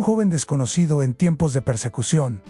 joven desconocido en tiempos de persecución.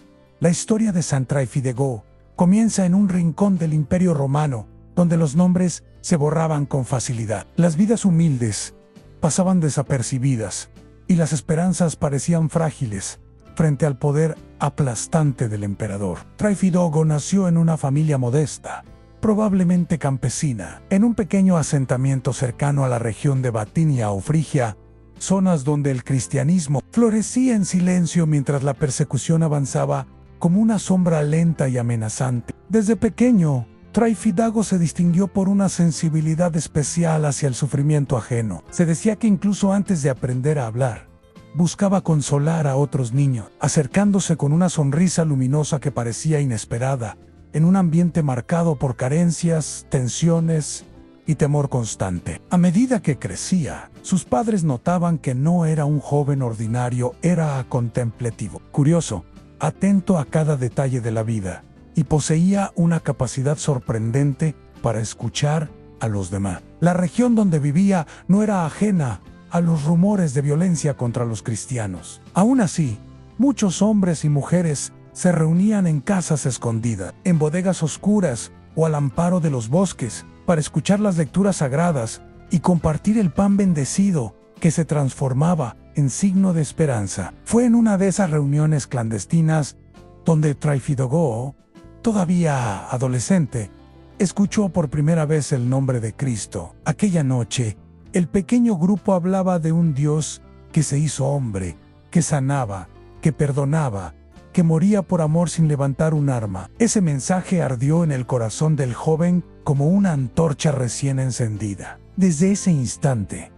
La historia de San Traifidegoe comienza en un rincón del Imperio Romano, donde los nombres se borraban con facilidad. Las vidas humildes pasaban desapercibidas y las esperanzas parecían frágiles frente al poder aplastante del emperador. Traifidogo nació en una familia modesta, probablemente campesina, en un pequeño asentamiento cercano a la región de Batinia o Frigia, zonas donde el cristianismo florecía en silencio mientras la persecución avanzaba como una sombra lenta y amenazante. Desde pequeño, Traifidago se distinguió por una sensibilidad especial hacia el sufrimiento ajeno. Se decía que incluso antes de aprender a hablar, buscaba consolar a otros niños, acercándose con una sonrisa luminosa que parecía inesperada, en un ambiente marcado por carencias, tensiones y temor constante. A medida que crecía, sus padres notaban que no era un joven ordinario, era contemplativo, curioso, atento a cada detalle de la vida, y poseía una capacidad sorprendente para escuchar a los demás. La región donde vivía no era ajena a los rumores de violencia contra los cristianos. Aún así, muchos hombres y mujeres se reunían en casas escondidas, en bodegas oscuras o al amparo de los bosques, para escuchar las lecturas sagradas y compartir el pan bendecido que se transformaba en signo de esperanza. Fue en una de esas reuniones clandestinas donde Traifidogo, todavía adolescente, escuchó por primera vez el nombre de Cristo. Aquella noche, el pequeño grupo hablaba de un Dios que se hizo hombre, que sanaba, que perdonaba, que moría por amor sin levantar un arma. Ese mensaje ardió en el corazón del joven como una antorcha recién encendida. Desde ese instante,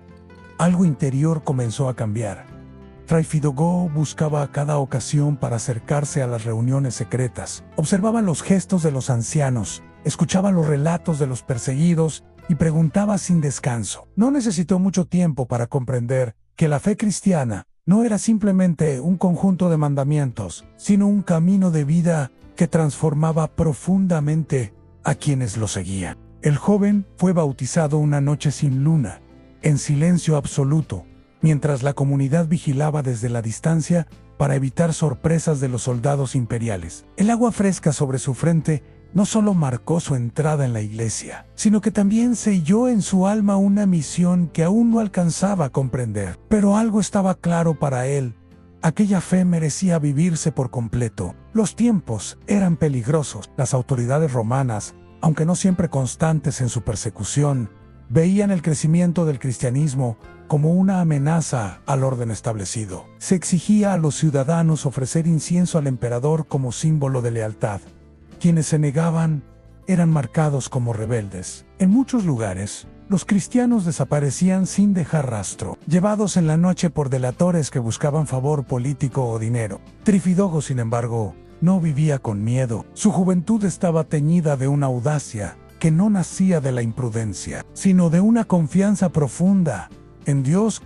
algo interior comenzó a cambiar. Traifidogo buscaba a cada ocasión para acercarse a las reuniones secretas. Observaba los gestos de los ancianos, escuchaba los relatos de los perseguidos y preguntaba sin descanso. No necesitó mucho tiempo para comprender que la fe cristiana no era simplemente un conjunto de mandamientos, sino un camino de vida que transformaba profundamente a quienes lo seguían. El joven fue bautizado una noche sin luna, en silencio absoluto, mientras la comunidad vigilaba desde la distancia para evitar sorpresas de los soldados imperiales. El agua fresca sobre su frente no solo marcó su entrada en la iglesia, sino que también selló en su alma una misión que aún no alcanzaba a comprender. Pero algo estaba claro para él: aquella fe merecía vivirse por completo. Los tiempos eran peligrosos. Las autoridades romanas, aunque no siempre constantes en su persecución, veían el crecimiento del cristianismo como una amenaza al orden establecido. Se exigía a los ciudadanos ofrecer incienso al emperador como símbolo de lealtad. Quienes se negaban eran marcados como rebeldes. En muchos lugares, los cristianos desaparecían sin dejar rastro, llevados en la noche por delatores que buscaban favor político o dinero. Traifidogo, sin embargo, no vivía con miedo. Su juventud estaba teñida de una audacia que no nacía de la imprudencia, sino de una confianza profunda en Dios.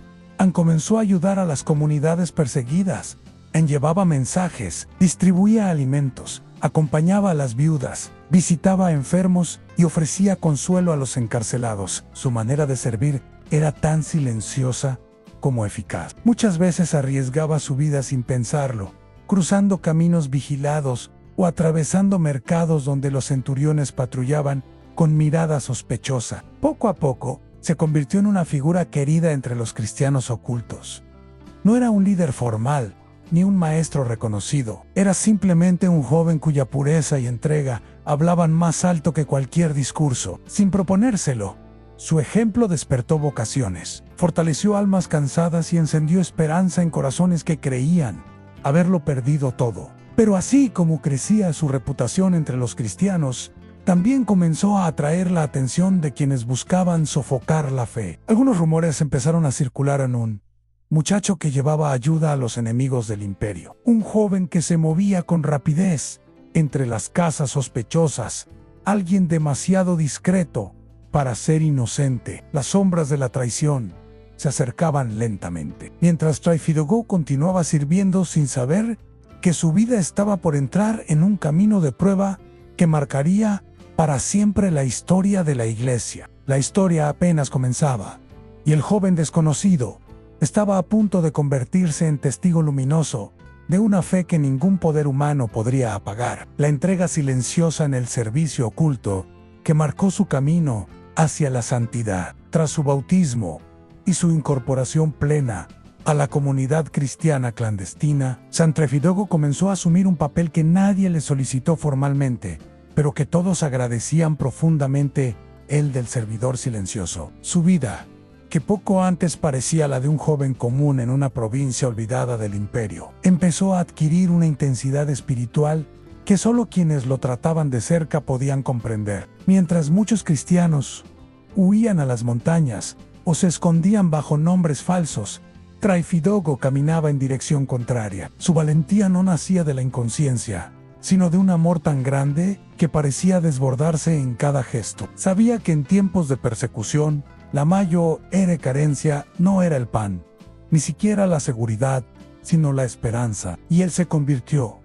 Comenzó a ayudar a las comunidades perseguidas, llevaba mensajes, distribuía alimentos, acompañaba a las viudas, visitaba a enfermos y ofrecía consuelo a los encarcelados. Su manera de servir era tan silenciosa como eficaz. Muchas veces arriesgaba su vida sin pensarlo, cruzando caminos vigilados o atravesando mercados donde los centuriones patrullaban con mirada sospechosa. Poco a poco, se convirtió en una figura querida entre los cristianos ocultos. No era un líder formal, ni un maestro reconocido. Era simplemente un joven cuya pureza y entrega hablaban más alto que cualquier discurso. Sin proponérselo, su ejemplo despertó vocaciones, fortaleció almas cansadas y encendió esperanza en corazones que creían haberlo perdido todo. Pero así como crecía su reputación entre los cristianos, también comenzó a atraer la atención de quienes buscaban sofocar la fe. Algunos rumores empezaron a circular en un muchacho que llevaba ayuda a los enemigos del imperio. Un joven que se movía con rapidez entre las casas sospechosas. Alguien demasiado discreto para ser inocente. Las sombras de la traición se acercaban lentamente. Mientras Traifidogo continuaba sirviendo sin saber que su vida estaba por entrar en un camino de prueba que marcaría para siempre la historia de la iglesia. La historia apenas comenzaba, y el joven desconocido Estaba a punto de convertirse en testigo luminoso de una fe que ningún poder humano podría apagar. La entrega silenciosa en el servicio oculto que marcó su camino hacia la santidad. Tras su bautismo y su incorporación plena a la comunidad cristiana clandestina, San Tryphidogo comenzó a asumir un papel que nadie le solicitó formalmente, pero que todos agradecían profundamente: el del servidor silencioso. Su vida, que poco antes parecía la de un joven común en una provincia olvidada del imperio, empezó a adquirir una intensidad espiritual que solo quienes lo trataban de cerca podían comprender. Mientras muchos cristianos huían a las montañas o se escondían bajo nombres falsos, Tryphidogo caminaba en dirección contraria. Su valentía no nacía de la inconsciencia, sino de un amor tan grande que parecía desbordarse en cada gesto. Sabía que en tiempos de persecución, la mayor carencia no era el pan, ni siquiera la seguridad, sino la esperanza. Y él se convirtió,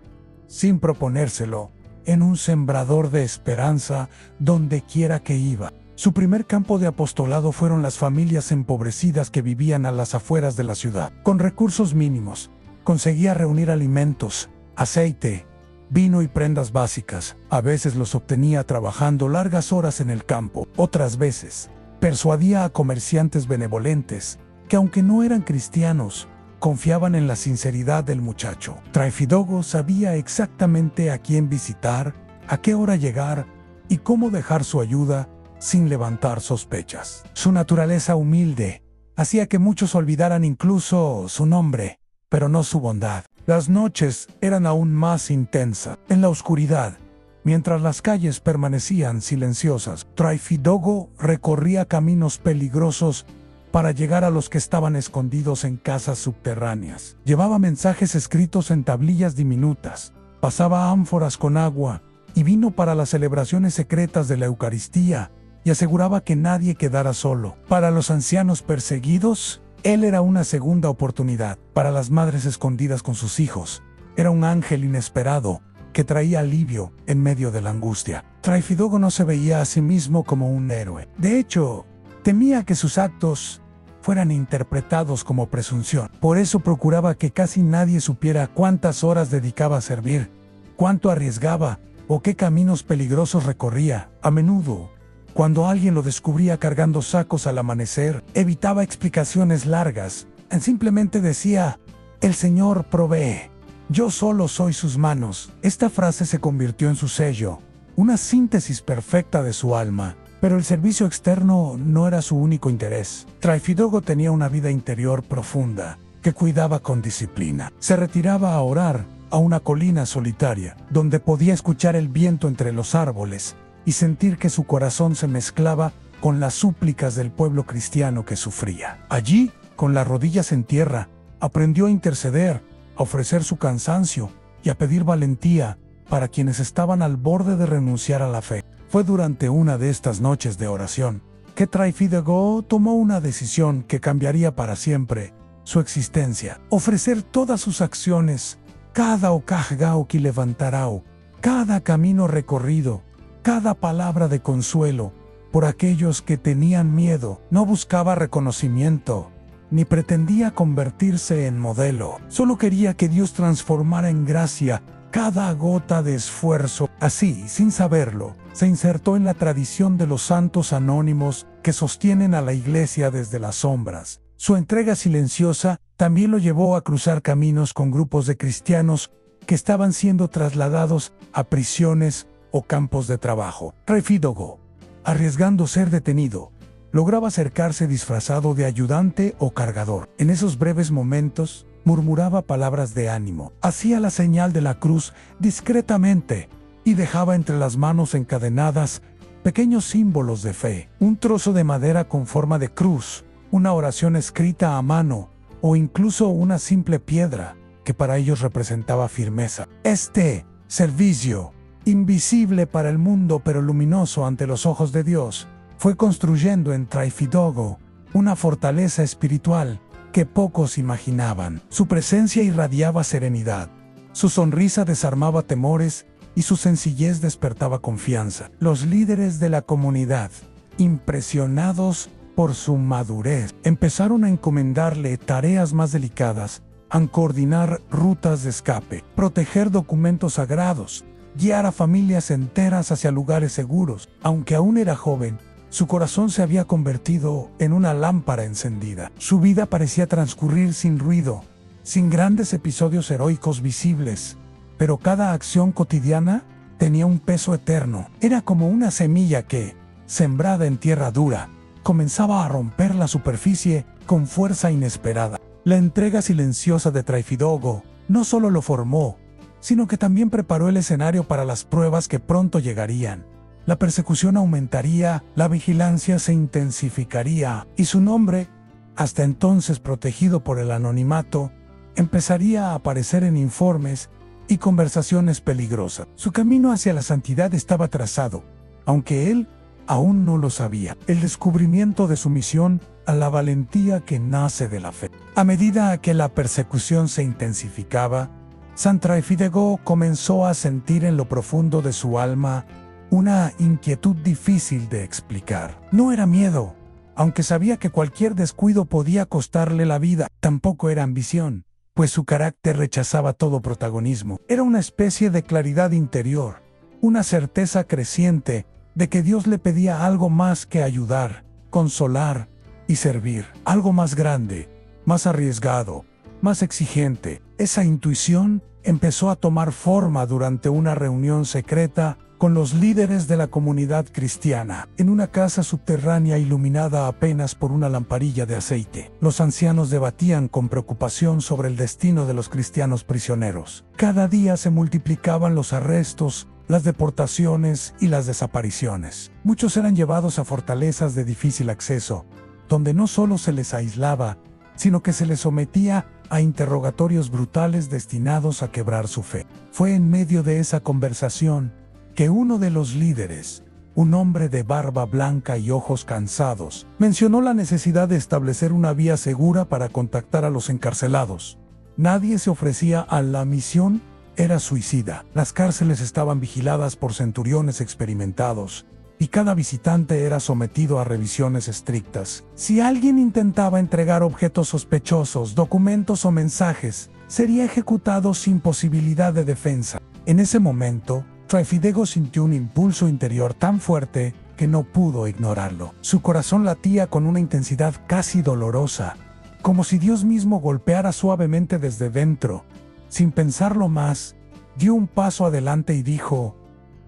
sin proponérselo, en un sembrador de esperanza donde quiera que iba. Su primer campo de apostolado fueron las familias empobrecidas que vivían a las afueras de la ciudad. Con recursos mínimos, conseguía reunir alimentos, aceite, vino y prendas básicas. A veces los obtenía trabajando largas horas en el campo. Otras veces, persuadía a comerciantes benevolentes que, aunque no eran cristianos, confiaban en la sinceridad del muchacho. Tryphidogo sabía exactamente a quién visitar, a qué hora llegar y cómo dejar su ayuda sin levantar sospechas. Su naturaleza humilde hacía que muchos olvidaran incluso su nombre, pero no su bondad. Las noches eran aún más intensas. En la oscuridad, mientras las calles permanecían silenciosas, Tryphidogo recorría caminos peligrosos para llegar a los que estaban escondidos en casas subterráneas. Llevaba mensajes escritos en tablillas diminutas, pasaba ánforas con agua y vino para las celebraciones secretas de la Eucaristía y aseguraba que nadie quedara solo. Para los ancianos perseguidos, él era una segunda oportunidad. Para las madres escondidas con sus hijos, era un ángel inesperado que traía alivio en medio de la angustia. Tryphidogo no se veía a sí mismo como un héroe. De hecho, temía que sus actos fueran interpretados como presunción. Por eso procuraba que casi nadie supiera cuántas horas dedicaba a servir, cuánto arriesgaba o qué caminos peligrosos recorría. A menudo, cuando alguien lo descubría cargando sacos al amanecer, evitaba explicaciones largas. Simplemente decía: "El Señor provee. Yo solo soy sus manos". Esta frase se convirtió en su sello, una síntesis perfecta de su alma. Pero el servicio externo no era su único interés. Tryphidogo tenía una vida interior profunda, que cuidaba con disciplina. Se retiraba a orar a una colina solitaria, donde podía escuchar el viento entre los árboles y sentir que su corazón se mezclaba con las súplicas del pueblo cristiano que sufría. Allí, con las rodillas en tierra, aprendió a interceder, a ofrecer su cansancio y a pedir valentía para quienes estaban al borde de renunciar a la fe. Fue durante una de estas noches de oración que Tryphidogo tomó una decisión que cambiaría para siempre su existencia: ofrecer todas sus acciones, cada okajgao que levantarao, cada camino recorrido, cada palabra de consuelo, por aquellos que tenían miedo. No buscaba reconocimiento, ni pretendía convertirse en modelo. Solo quería que Dios transformara en gracia cada gota de esfuerzo. Así, sin saberlo, se insertó en la tradición de los santos anónimos que sostienen a la iglesia desde las sombras. Su entrega silenciosa también lo llevó a cruzar caminos con grupos de cristianos que estaban siendo trasladados a prisiones o campos de trabajo. Tryphidogo, arriesgando ser detenido, lograba acercarse disfrazado de ayudante o cargador. En esos breves momentos, murmuraba palabras de ánimo, hacía la señal de la cruz discretamente y dejaba entre las manos encadenadas pequeños símbolos de fe: un trozo de madera con forma de cruz, una oración escrita a mano o incluso una simple piedra que para ellos representaba firmeza. Este servicio, invisible para el mundo pero luminoso ante los ojos de Dios, fue construyendo en Tryphidogo una fortaleza espiritual que pocos imaginaban. Su presencia irradiaba serenidad, su sonrisa desarmaba temores y su sencillez despertaba confianza. Los líderes de la comunidad, impresionados por su madurez, empezaron a encomendarle tareas más delicadas, a coordinar rutas de escape, proteger documentos sagrados, guiar a familias enteras hacia lugares seguros. Aunque aún era joven, su corazón se había convertido en una lámpara encendida. Su vida parecía transcurrir sin ruido, sin grandes episodios heroicos visibles, pero cada acción cotidiana tenía un peso eterno. Era como una semilla que, sembrada en tierra dura, comenzaba a romper la superficie con fuerza inesperada. La entrega silenciosa de Traifidogo no solo lo formó, sino que también preparó el escenario para las pruebas que pronto llegarían. La persecución aumentaría, la vigilancia se intensificaría y su nombre, hasta entonces protegido por el anonimato, empezaría a aparecer en informes y conversaciones peligrosas. Su camino hacia la santidad estaba trazado, aunque él aún no lo sabía. El descubrimiento de su misión a la valentía que nace de la fe. A medida que la persecución se intensificaba, San Traifidego comenzó a sentir en lo profundo de su alma una inquietud difícil de explicar. No era miedo, aunque sabía que cualquier descuido podía costarle la vida. Tampoco era ambición, pues su carácter rechazaba todo protagonismo. Era una especie de claridad interior, una certeza creciente de que Dios le pedía algo más que ayudar, consolar y servir. Algo más grande, más arriesgado, más exigente. Esa intuición empezó a tomar forma durante una reunión secreta con los líderes de la comunidad cristiana, en una casa subterránea iluminada apenas por una lamparilla de aceite. Los ancianos debatían con preocupación sobre el destino de los cristianos prisioneros. Cada día se multiplicaban los arrestos, las deportaciones y las desapariciones. Muchos eran llevados a fortalezas de difícil acceso, donde no solo se les aislaba, sino que se les sometía a interrogatorios brutales destinados a quebrar su fe. Fue en medio de esa conversación que uno de los líderes, un hombre de barba blanca y ojos cansados, mencionó la necesidad de establecer una vía segura para contactar a los encarcelados. Nadie se ofrecía a la misión, era suicida. Las cárceles estaban vigiladas por centuriones experimentados, y cada visitante era sometido a revisiones estrictas. Si alguien intentaba entregar objetos sospechosos, documentos o mensajes, sería ejecutado sin posibilidad de defensa. En ese momento, Traifidego sintió un impulso interior tan fuerte que no pudo ignorarlo. Su corazón latía con una intensidad casi dolorosa, como si Dios mismo golpeara suavemente desde dentro. Sin pensarlo más, dio un paso adelante y dijo: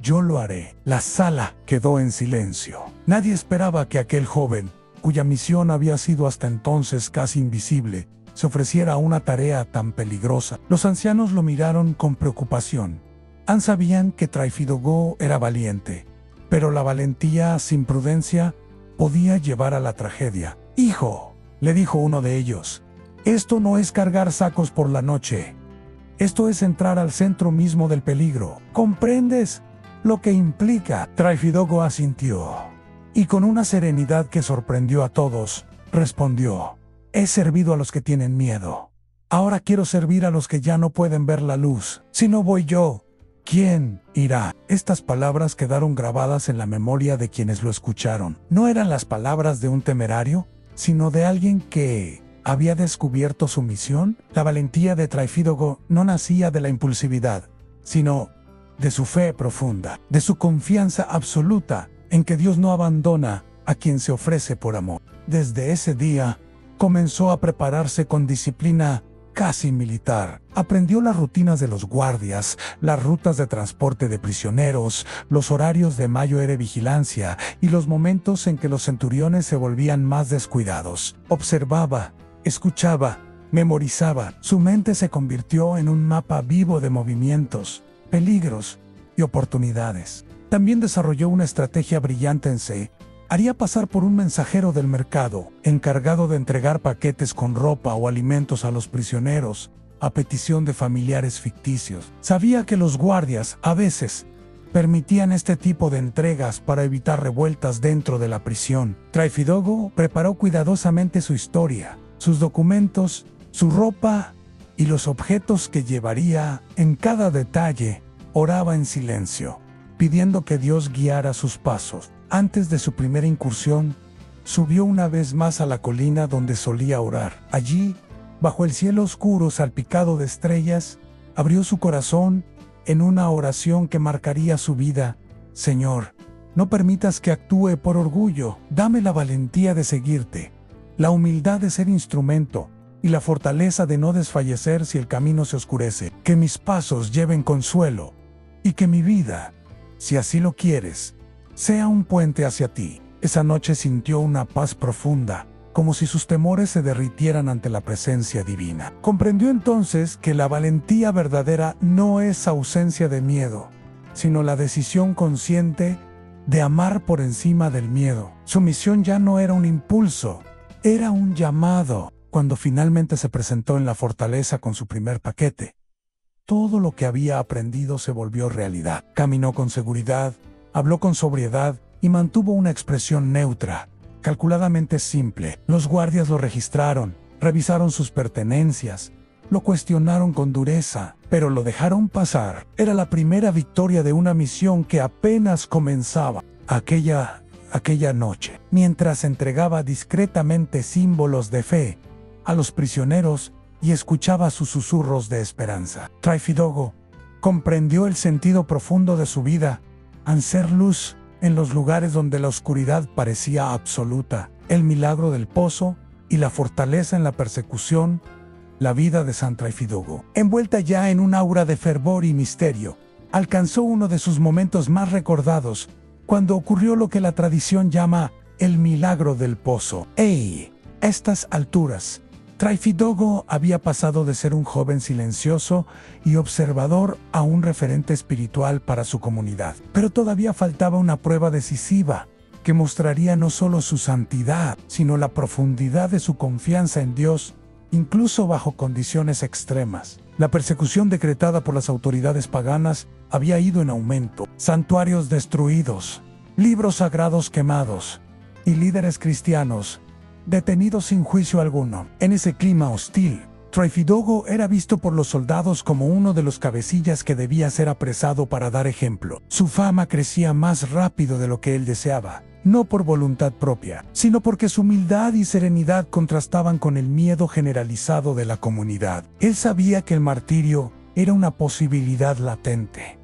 «Yo lo haré». La sala quedó en silencio. Nadie esperaba que aquel joven, cuya misión había sido hasta entonces casi invisible, se ofreciera a una tarea tan peligrosa. Los ancianos lo miraron con preocupación. Sabían que Traifidogo era valiente, pero la valentía sin prudencia podía llevar a la tragedia. «Hijo», le dijo uno de ellos, «esto no es cargar sacos por la noche. Esto es entrar al centro mismo del peligro. ¿Comprendes lo que implica?» Traifidogo asintió, y con una serenidad que sorprendió a todos, respondió: «He servido a los que tienen miedo. Ahora quiero servir a los que ya no pueden ver la luz. Si no voy yo, ¿quién irá?». Estas palabras quedaron grabadas en la memoria de quienes lo escucharon. No eran las palabras de un temerario, sino de alguien que había descubierto su misión. La valentía de Traifidogo no nacía de la impulsividad, sino de su fe profunda, de su confianza absoluta en que Dios no abandona a quien se ofrece por amor. Desde ese día, comenzó a prepararse con disciplina casi militar. Aprendió las rutinas de los guardias, las rutas de transporte de prisioneros, los horarios de mayor vigilancia y los momentos en que los centuriones se volvían más descuidados. Observaba, escuchaba, memorizaba. Su mente se convirtió en un mapa vivo de movimientos, peligros y oportunidades. También desarrolló una estrategia brillante en C. Haría pasar por un mensajero del mercado, encargado de entregar paquetes con ropa o alimentos a los prisioneros, a petición de familiares ficticios. Sabía que los guardias, a veces, permitían este tipo de entregas para evitar revueltas dentro de la prisión. Traifidogo preparó cuidadosamente su historia, sus documentos, su ropa y los objetos que llevaría. En cada detalle, oraba en silencio, pidiendo que Dios guiara sus pasos. Antes de su primera incursión, subió una vez más a la colina donde solía orar. Allí, bajo el cielo oscuro salpicado de estrellas, abrió su corazón en una oración que marcaría su vida. Señor, no permitas que actúe por orgullo, dame la valentía de seguirte, la humildad de ser instrumento y la fortaleza de no desfallecer si el camino se oscurece. Que mis pasos lleven consuelo y que mi vida, si así lo quieres, sea un puente hacia ti. Esa noche sintió una paz profunda, como si sus temores se derritieran ante la presencia divina. Comprendió entonces que la valentía verdadera no es ausencia de miedo, sino la decisión consciente de amar por encima del miedo. Su misión ya no era un impulso, era un llamado. Cuando finalmente se presentó en la fortaleza con su primer paquete, todo lo que había aprendido se volvió realidad. Caminó con seguridad, habló con sobriedad y mantuvo una expresión neutra, calculadamente simple. Los guardias lo registraron, revisaron sus pertenencias, lo cuestionaron con dureza, pero lo dejaron pasar. Era la primera victoria de una misión que apenas comenzaba. Aquella noche, mientras entregaba discretamente símbolos de fe a los prisioneros y escuchaba sus susurros de esperanza, Traifidogo comprendió el sentido profundo de su vida, hacer luz en los lugares donde la oscuridad parecía absoluta. El milagro del pozo y la fortaleza en la persecución. La vida de San Traifidogo, envuelta ya en un aura de fervor y misterio, alcanzó uno de sus momentos más recordados, cuando ocurrió lo que la tradición llama el milagro del pozo. A estas alturas, Traifidogo había pasado de ser un joven silencioso y observador a un referente espiritual para su comunidad. Pero todavía faltaba una prueba decisiva, que mostraría no solo su santidad, sino la profundidad de su confianza en Dios, incluso bajo condiciones extremas. La persecución decretada por las autoridades paganas había ido en aumento. Santuarios destruidos, libros sagrados quemados y líderes cristianos detenidos sin juicio alguno. En ese clima hostil, Traifidogo era visto por los soldados como uno de los cabecillas que debía ser apresado para dar ejemplo. Su fama crecía más rápido de lo que él deseaba, no por voluntad propia, sino porque su humildad y serenidad contrastaban con el miedo generalizado de la comunidad. Él sabía que el martirio era una posibilidad latente,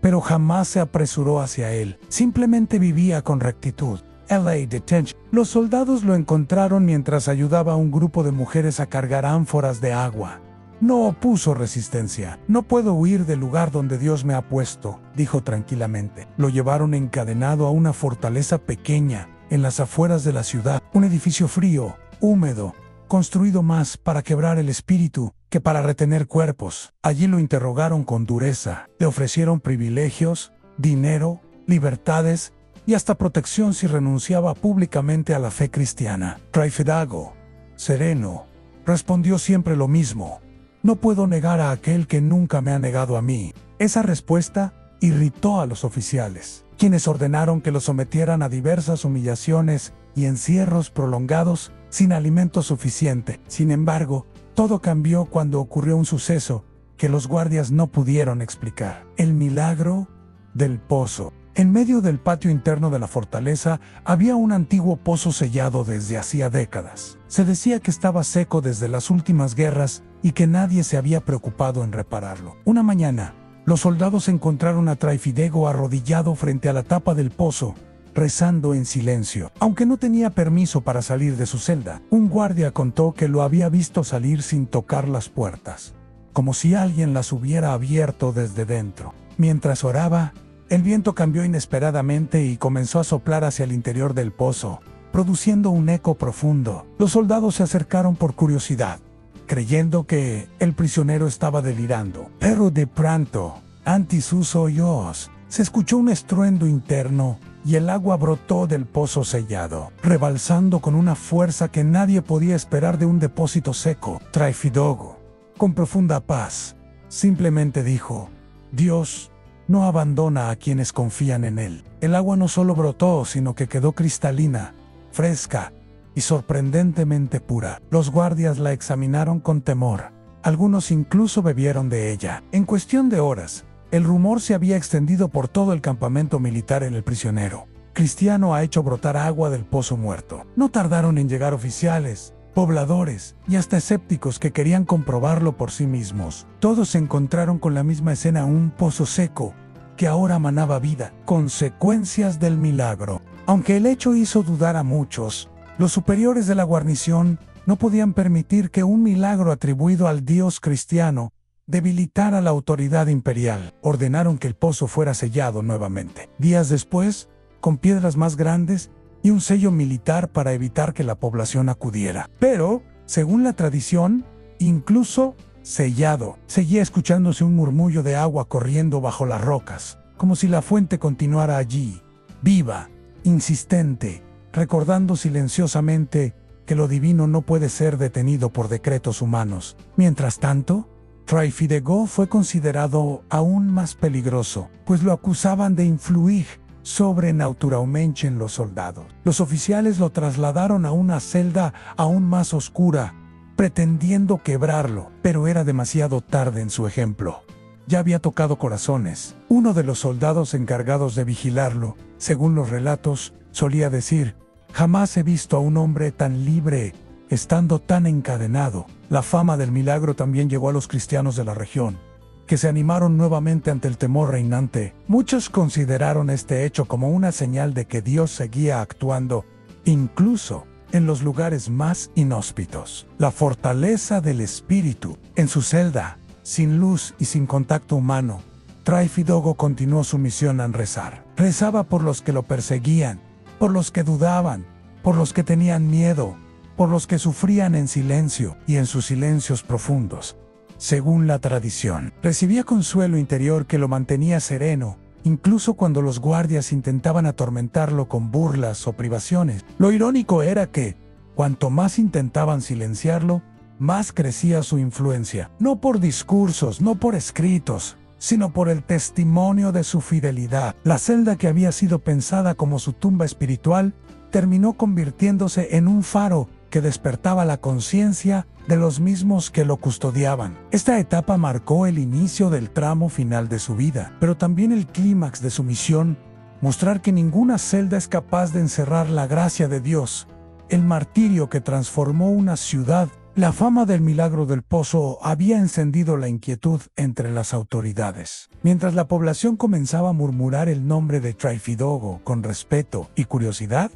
pero jamás se apresuró hacia él. Simplemente vivía con rectitud. LA Detention. Los soldados lo encontraron mientras ayudaba a un grupo de mujeres a cargar ánforas de agua. No opuso resistencia. No puedo huir del lugar donde Dios me ha puesto, dijo tranquilamente. Lo llevaron encadenado a una fortaleza pequeña en las afueras de la ciudad. Un edificio frío, húmedo, construido más para quebrar el espíritu que para retener cuerpos. Allí lo interrogaron con dureza. Le ofrecieron privilegios, dinero, libertades y hasta protección si renunciaba públicamente a la fe cristiana. Traifidogo, sereno, respondió siempre lo mismo: no puedo negar a aquel que nunca me ha negado a mí. Esa respuesta irritó a los oficiales, quienes ordenaron que lo sometieran a diversas humillaciones y encierros prolongados sin alimento suficiente. Sin embargo, todo cambió cuando ocurrió un suceso que los guardias no pudieron explicar: el milagro del pozo. En medio del patio interno de la fortaleza había un antiguo pozo sellado desde hacía décadas. Se decía que estaba seco desde las últimas guerras y que nadie se había preocupado en repararlo. Una mañana, los soldados encontraron a Traifidogo arrodillado frente a la tapa del pozo, rezando en silencio. Aunque no tenía permiso para salir de su celda, un guardia contó que lo había visto salir sin tocar las puertas, como si alguien las hubiera abierto desde dentro. Mientras oraba, el viento cambió inesperadamente y comenzó a soplar hacia el interior del pozo, produciendo un eco profundo. Los soldados se acercaron por curiosidad, creyendo que el prisionero estaba delirando. Pero de pronto, ante sus oídos, se escuchó un estruendo interno y el agua brotó del pozo sellado, rebalsando con una fuerza que nadie podía esperar de un depósito seco. Traifidogo, con profunda paz, simplemente dijo: Dios no abandona a quienes confían en él. El agua no solo brotó, sino que quedó cristalina, fresca y sorprendentemente pura. Los guardias la examinaron con temor. Algunos incluso bebieron de ella. En cuestión de horas, el rumor se había extendido por todo el campamento militar en el prisionero. cristiano ha hecho brotar agua del pozo muerto. No tardaron en llegar oficiales, pobladores y hasta escépticos que querían comprobarlo por sí mismos. Todos se encontraron con la misma escena: un pozo seco que ahora manaba vida. Consecuencias del milagro. Aunque el hecho hizo dudar a muchos, los superiores de la guarnición no podían permitir que un milagro atribuido al Dios cristiano debilitara la autoridad imperial. Ordenaron que el pozo fuera sellado nuevamente. Días después, con piedras más grandes y un sello militar para evitar que la población acudiera. Pero, según la tradición, incluso sellado, seguía escuchándose un murmullo de agua corriendo bajo las rocas, como si la fuente continuara allí, viva, insistente, recordando silenciosamente que lo divino no puede ser detenido por decretos humanos. Mientras tanto, Try-Fide-Go fue considerado aún más peligroso, pues lo acusaban de influir sobrenaturalmente en los soldados. Los oficiales lo trasladaron a una celda aún más oscura, pretendiendo quebrarlo, pero era demasiado tarde en su ejemplo. Ya había tocado corazones. Uno de los soldados encargados de vigilarlo, según los relatos, solía decir: «Jamás he visto a un hombre tan libre, estando tan encadenado». La fama del milagro también llegó a los cristianos de la región, que se animaron nuevamente ante el temor reinante. Muchos consideraron este hecho como una señal de que Dios seguía actuando, incluso en los lugares más inhóspitos. La fortaleza del espíritu. En su celda, sin luz y sin contacto humano, Try-Fide-Go continuó su misión en rezar. Rezaba por los que lo perseguían, por los que dudaban, por los que tenían miedo, por los que sufrían en silencio y en sus silencios profundos. Según la tradición, recibía consuelo interior que lo mantenía sereno, incluso cuando los guardias intentaban atormentarlo con burlas o privaciones. Lo irónico era que, cuanto más intentaban silenciarlo, más crecía su influencia. No por discursos, no por escritos, sino por el testimonio de su fidelidad. La celda que había sido pensada como su tumba espiritual terminó convirtiéndose en un faro que despertaba la conciencia de los mismos que lo custodiaban. Esta etapa marcó el inicio del tramo final de su vida, pero también el clímax de su misión: mostrar que ninguna celda es capaz de encerrar la gracia de Dios, el martirio que transformó una ciudad. La fama del milagro del pozo había encendido la inquietud entre las autoridades. Mientras la población comenzaba a murmurar el nombre de Try-Fide-Go con respeto y curiosidad,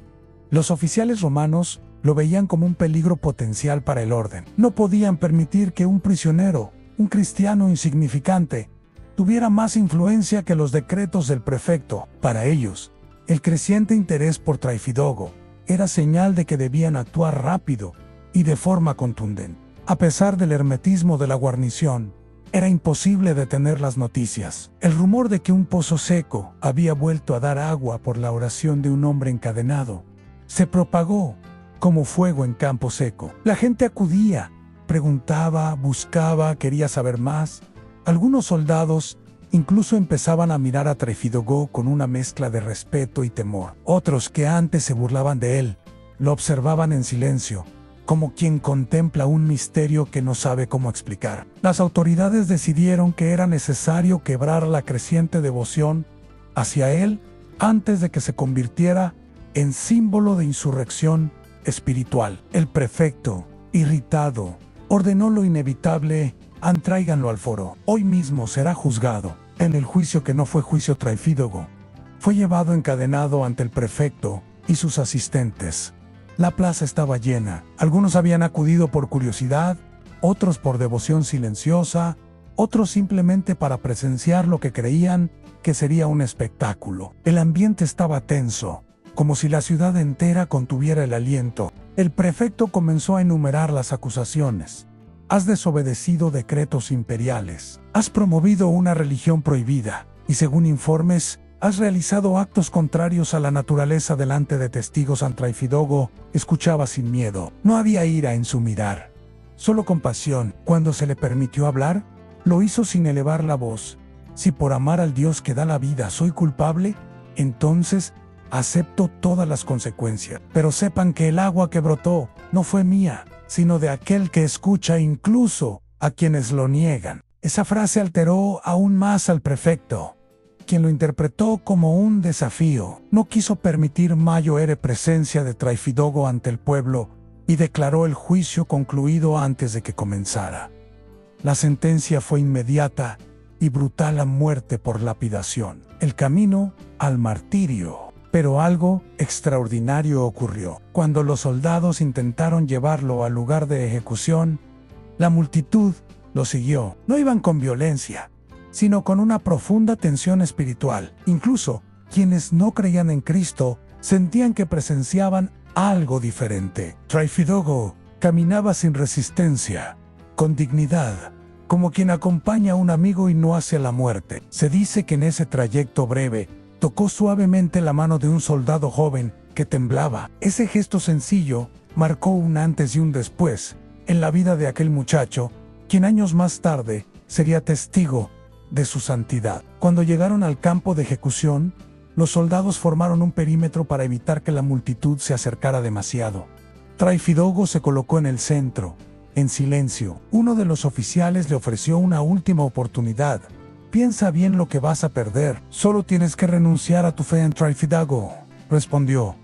los oficiales romanos lo veían como un peligro potencial para el orden. No podían permitir que un prisionero, un cristiano insignificante, tuviera más influencia que los decretos del prefecto. Para ellos, el creciente interés por Try-Fide-Go era señal de que debían actuar rápido y de forma contundente. A pesar del hermetismo de la guarnición, era imposible detener las noticias. El rumor de que un pozo seco había vuelto a dar agua por la oración de un hombre encadenado se propagó como fuego en campo seco. La gente acudía, preguntaba, buscaba, quería saber más. Algunos soldados incluso empezaban a mirar a Try-Fide-Go con una mezcla de respeto y temor. Otros, que antes se burlaban de él, lo observaban en silencio, como quien contempla un misterio que no sabe cómo explicar. Las autoridades decidieron que era necesario quebrar la creciente devoción hacia él antes de que se convirtiera en símbolo de insurrección espiritual. El prefecto, irritado, ordenó lo inevitable: tráiganlo al foro. Hoy mismo será juzgado. En el juicio que no fue juicio, Try-Fide-Go fue llevado encadenado ante el prefecto y sus asistentes. La plaza estaba llena. Algunos habían acudido por curiosidad, otros por devoción silenciosa, otros simplemente para presenciar lo que creían que sería un espectáculo. El ambiente estaba tenso, como si la ciudad entera contuviera el aliento. El prefecto comenzó a enumerar las acusaciones. Has desobedecido decretos imperiales. Has promovido una religión prohibida. Y según informes, has realizado actos contrarios a la naturaleza delante de testigos. Try-Fide-Go escuchaba sin miedo. No había ira en su mirar, solo compasión. Cuando se le permitió hablar, lo hizo sin elevar la voz. Si por amar al Dios que da la vida soy culpable, entonces acepto todas las consecuencias. Pero sepan que el agua que brotó no fue mía, sino de aquel que escucha incluso a quienes lo niegan. Esa frase alteró aún más al prefecto. quien lo interpretó como un desafío. No quiso permitir mayor presencia de Traifidogo ante el pueblo y declaró el juicio concluido antes de que comenzara. La sentencia fue inmediata y brutal: a muerte por lapidación, el camino al martirio. Pero algo extraordinario ocurrió. Cuando los soldados intentaron llevarlo al lugar de ejecución, la multitud lo siguió. No iban con violencia, sino con una profunda tensión espiritual. Incluso quienes no creían en Cristo sentían que presenciaban algo diferente. Traifidogo caminaba sin resistencia, con dignidad, como quien acompaña a un amigo y no hacia la muerte. Se dice que en ese trayecto breve tocó suavemente la mano de un soldado joven que temblaba. Ese gesto sencillo marcó un antes y un después en la vida de aquel muchacho, quien años más tarde sería testigo de su santidad. Cuando llegaron al campo de ejecución, los soldados formaron un perímetro para evitar que la multitud se acercara demasiado. Traifidogo se colocó en el centro, en silencio. Uno de los oficiales le ofreció una última oportunidad. «Piensa bien lo que vas a perder. Solo tienes que renunciar a tu fe en Traifidogo», respondió.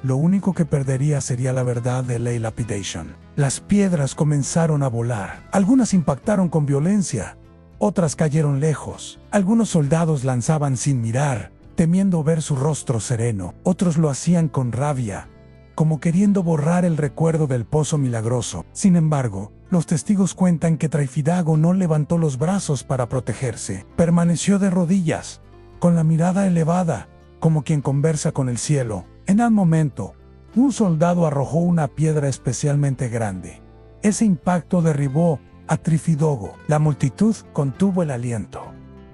Lo único que perdería sería la verdad de ley lapidation. Las piedras comenzaron a volar. Algunas impactaron con violencia, otras cayeron lejos. Algunos soldados lanzaban sin mirar, temiendo ver su rostro sereno. Otros lo hacían con rabia, como queriendo borrar el recuerdo del pozo milagroso. Sin embargo, los testigos cuentan que Traifidogo no levantó los brazos para protegerse. Permaneció de rodillas, con la mirada elevada, como quien conversa con el cielo. En al momento, un soldado arrojó una piedra especialmente grande. Ese impacto derribó a Traifidogo. La multitud contuvo el aliento.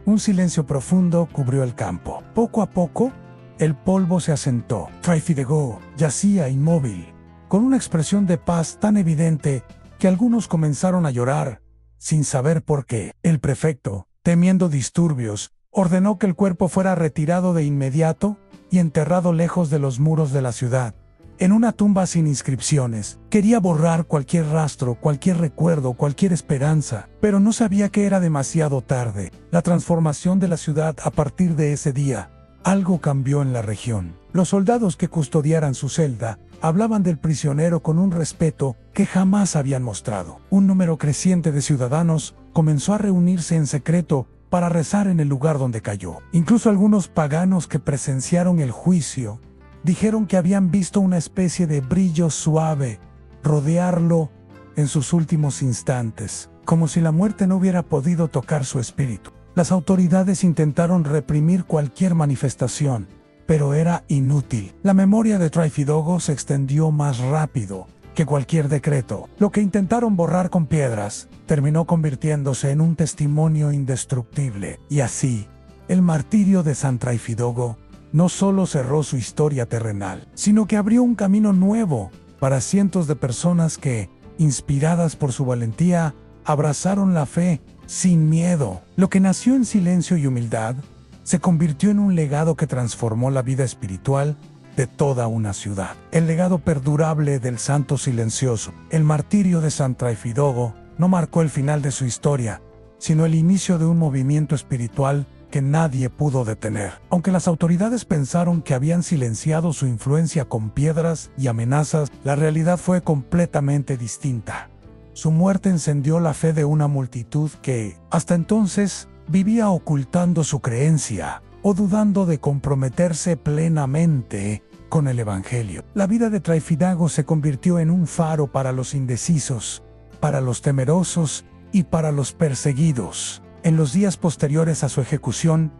Un silencio profundo cubrió el campo. Poco a poco, el polvo se asentó. Traifidogo yacía inmóvil, con una expresión de paz tan evidente que algunos comenzaron a llorar, sin saber por qué. El prefecto, temiendo disturbios, ordenó que el cuerpo fuera retirado de inmediato y enterrado lejos de los muros de la ciudad, en una tumba sin inscripciones. Quería borrar cualquier rastro, cualquier recuerdo, cualquier esperanza, pero no sabía que era demasiado tarde. La transformación de la ciudad a partir de ese día. Algo cambió en la región. Los soldados que custodiaran su celda hablaban del prisionero con un respeto que jamás habían mostrado. Un número creciente de ciudadanos comenzó a reunirse en secreto para rezar en el lugar donde cayó. Incluso algunos paganos que presenciaron el juicio dijeron que habían visto una especie de brillo suave rodearlo en sus últimos instantes, como si la muerte no hubiera podido tocar su espíritu. Las autoridades intentaron reprimir cualquier manifestación, pero era inútil. La memoria de Traifidogo se extendió más rápido que cualquier decreto. Lo que intentaron borrar con piedras terminó convirtiéndose en un testimonio indestructible. Y así, el martirio de San Traifidogo no solo cerró su historia terrenal, sino que abrió un camino nuevo para cientos de personas que, inspiradas por su valentía, abrazaron la fe sin miedo. Lo que nació en silencio y humildad se convirtió en un legado que transformó la vida espiritual de toda una ciudad. El legado perdurable del santo silencioso. El martirio de San Traifidogo no marcó el final de su historia, sino el inicio de un movimiento espiritual que nadie pudo detener. Aunque las autoridades pensaron que habían silenciado su influencia con piedras y amenazas, la realidad fue completamente distinta. Su muerte encendió la fe de una multitud que, hasta entonces, vivía ocultando su creencia o dudando de comprometerse plenamente con el Evangelio. La vida de Traifidogo se convirtió en un faro para los indecisos, para los temerosos y para los perseguidos. En los días posteriores a su ejecución,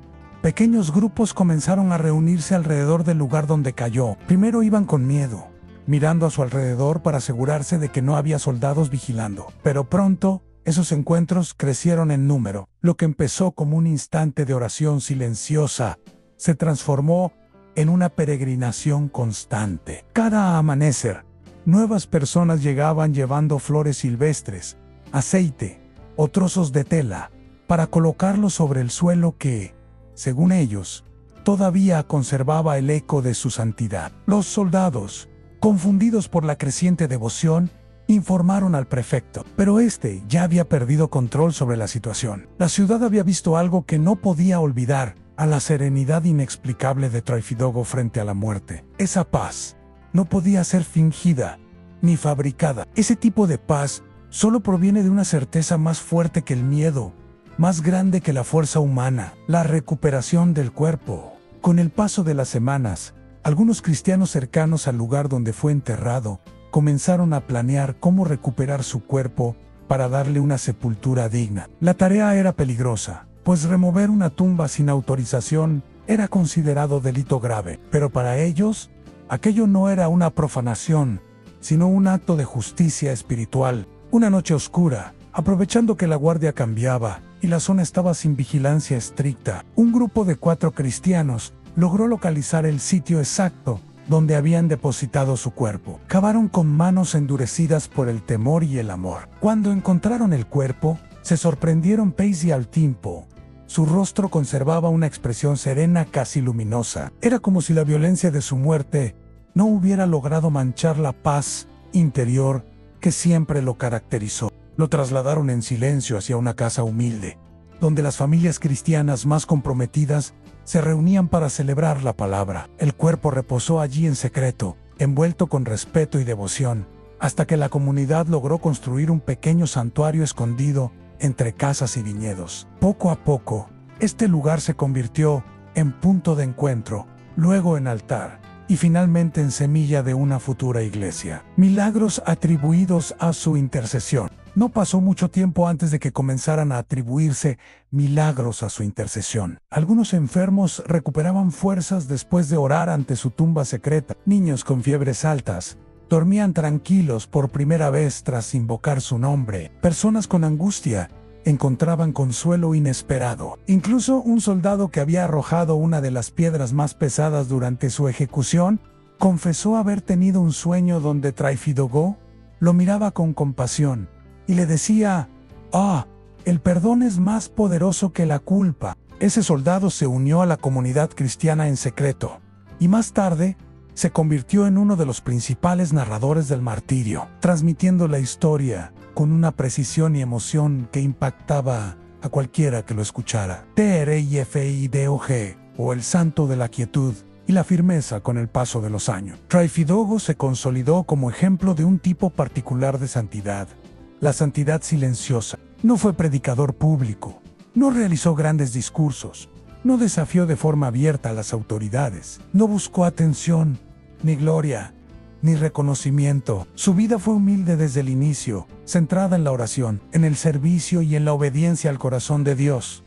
pequeños grupos comenzaron a reunirse alrededor del lugar donde cayó. Primero iban con miedo, mirando a su alrededor para asegurarse de que no había soldados vigilando. Pero pronto, esos encuentros crecieron en número. Lo que empezó como un instante de oración silenciosa se transformó en una peregrinación constante. Cada amanecer, nuevas personas llegaban llevando flores silvestres, aceite o trozos de tela para colocarlos sobre el suelo que, según ellos, todavía conservaba el eco de su santidad. Los soldados, confundidos por la creciente devoción, informaron al prefecto, pero este ya había perdido control sobre la situación. La ciudad había visto algo que no podía olvidar a la serenidad inexplicable de Traifidogo frente a la muerte. Esa paz no podía ser fingida ni fabricada. Ese tipo de paz solo proviene de una certeza más fuerte que el miedo, más grande que la fuerza humana, la recuperación del cuerpo. Con el paso de las semanas, algunos cristianos cercanos al lugar donde fue enterrado comenzaron a planear cómo recuperar su cuerpo para darle una sepultura digna. La tarea era peligrosa, pues remover una tumba sin autorización era considerado delito grave, pero para ellos, aquello no era una profanación, sino un acto de justicia espiritual. Una noche oscura, aprovechando que la guardia cambiaba y la zona estaba sin vigilancia estricta, un grupo de 4 cristianos logró localizar el sitio exacto donde habían depositado su cuerpo. Cavaron con manos endurecidas por el temor y el amor. Cuando encontraron el cuerpo, se sorprendieron Pace y al tiempo. Su rostro conservaba una expresión serena, casi luminosa. Era como si la violencia de su muerte no hubiera logrado manchar la paz interior que siempre lo caracterizó. Lo trasladaron en silencio hacia una casa humilde, donde las familias cristianas más comprometidas se reunían para celebrar la palabra. El cuerpo reposó allí en secreto, envuelto con respeto y devoción, hasta que la comunidad logró construir un pequeño santuario escondido entre casas y viñedos. Poco a poco, este lugar se convirtió en punto de encuentro, luego en altar, y finalmente en semilla de una futura iglesia. Milagros atribuidos a su intercesión. No pasó mucho tiempo antes de que comenzaran a atribuirse milagros a su intercesión. Algunos enfermos recuperaban fuerzas después de orar ante su tumba secreta. Niños con fiebres altas dormían tranquilos por primera vez tras invocar su nombre. Personas con angustia encontraban consuelo inesperado. Incluso un soldado que había arrojado una de las piedras más pesadas durante su ejecución confesó haber tenido un sueño donde Traifidogo lo miraba con compasión y le decía: el perdón es más poderoso que la culpa. Ese soldado se unió a la comunidad cristiana en secreto y más tarde se convirtió en uno de los principales narradores del martirio, transmitiendo la historia con una precisión y emoción que impactaba a cualquiera que lo escuchara. Trifidog, o el santo de la quietud y la firmeza con el paso de los años. Traifidogo se consolidó como ejemplo de un tipo particular de santidad, la santidad silenciosa. No fue predicador público, no realizó grandes discursos, no desafió de forma abierta a las autoridades, no buscó atención, ni gloria, ni reconocimiento. Su vida fue humilde desde el inicio, centrada en la oración, en el servicio y en la obediencia al corazón de Dios.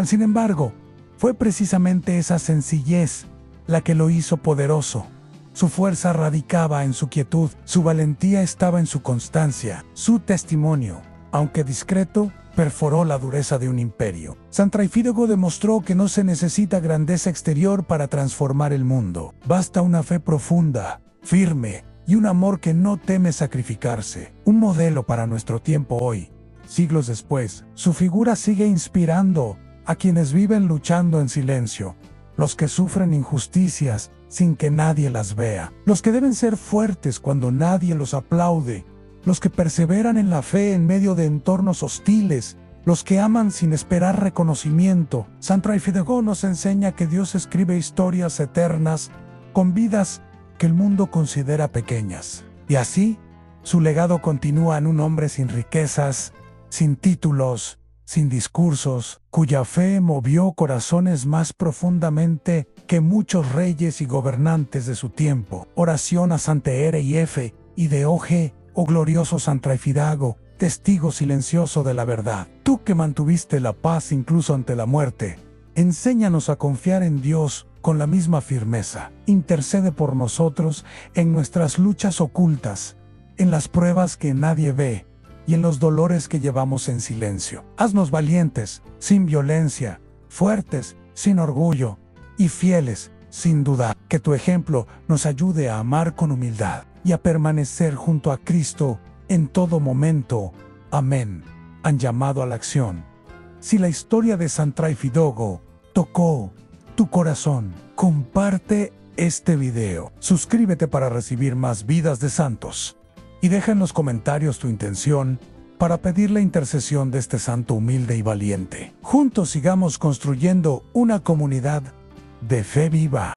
Sin embargo, fue precisamente esa sencillez la que lo hizo poderoso. Su fuerza radicaba en su quietud, su valentía estaba en su constancia. Su testimonio, aunque discreto, perforó la dureza de un imperio. San Traifidogo demostró que no se necesita grandeza exterior para transformar el mundo. Basta una fe profunda, firme y un amor que no teme sacrificarse. Un modelo para nuestro tiempo hoy. Siglos después, su figura sigue inspirando a quienes viven luchando en silencio, los que sufren injusticias sin que nadie las vea, los que deben ser fuertes cuando nadie los aplaude, los que perseveran en la fe en medio de entornos hostiles, los que aman sin esperar reconocimiento. San Traifidogo nos enseña que Dios escribe historias eternas con vidas que el mundo considera pequeñas. Y así, su legado continúa en un hombre sin riquezas, sin títulos, sin discursos, cuya fe movió corazones más profundamente que muchos reyes y gobernantes de su tiempo. Oración a Santa Trif y de OG, oh glorioso San Traifidago, testigo silencioso de la verdad. Tú que mantuviste la paz incluso ante la muerte, enséñanos a confiar en Dios con la misma firmeza. Intercede por nosotros en nuestras luchas ocultas, en las pruebas que nadie ve y en los dolores que llevamos en silencio. Haznos valientes, sin violencia, fuertes, sin orgullo, y fieles, sin duda. Que tu ejemplo nos ayude a amar con humildad y a permanecer junto a Cristo en todo momento. Amén. Han llamado a la acción. Si la historia de San Traifidogo tocó tu corazón, comparte este video. Suscríbete para recibir más vidas de santos. Y deja en los comentarios tu intención para pedir la intercesión de este santo humilde y valiente. Juntos sigamos construyendo una comunidad de fe viva.